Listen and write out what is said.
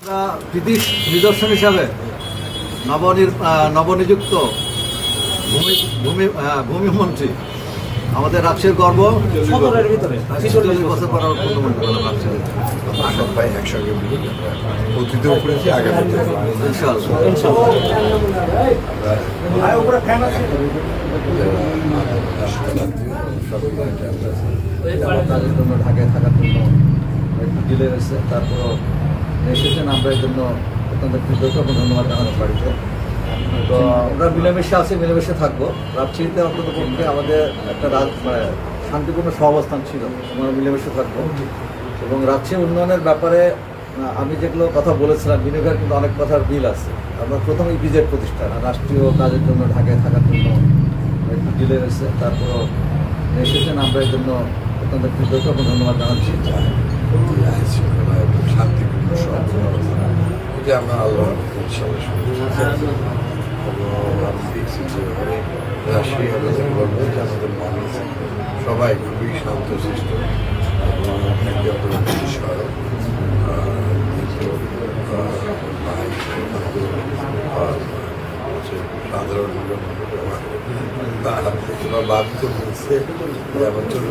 আমরা কৃতি নিদর্শন হিসাবে নবনিযুক্ত ভূমিমন্ত্রী আমাদের রাজশাহীর গর্ব সদরের ভিতরে 40 বছর পর প্রধানমন্ত্রী হলাম রাজশাহী। সবাই একসঙ্গে মিলে অতীতেও করেছি আগামীতে তাদের জন্য ঢাকায় থাকার জন্য একটু ডিলে হয়েছে, তারপর এসেছেন আমরা এর জন্য অত্যন্ত কৃতজ্ঞ এবং ধন্যবাদ জানানো বাড়িতে। তো আমরা মিলেমিশে আছি, মিলেমিশে থাকবো। রাজশাহীতে অন্তত পক্ষে আমাদের একটা শান্তিপূর্ণ সহাবস্থান ছিল, আমরা মিলেমিশে থাকবো। এবং রাজশাহী উন্নয়নের ব্যাপারে আমি যেগুলো কথা বলেছিলাম, বিনিয়োগের কিন্তু অনেক কথার বিল আছে। আমরা প্রথম ইপিজেড প্রতিষ্ঠান রাষ্ট্রীয় কাজের জন্য ঢাকায় থাকার জন্য একটু ডিলে হয়েছে, তারপর এসেছেন আমরা এর জন্য অত্যন্ত কৃতজ্ঞ এবং ধন্যবাদ জানাচ্ছি। শান্তিপূর্ণ এটা আমরা আল্লাহ আমি দেখছি যে রাজশাহী আমাদের গর্ব যে আমাদের মানুষ সবাই খুবই শান্তশিষ্ট এবং একে অপরের সহায়ক সাধারণ বাদ তো বলছে যে আমার ছোট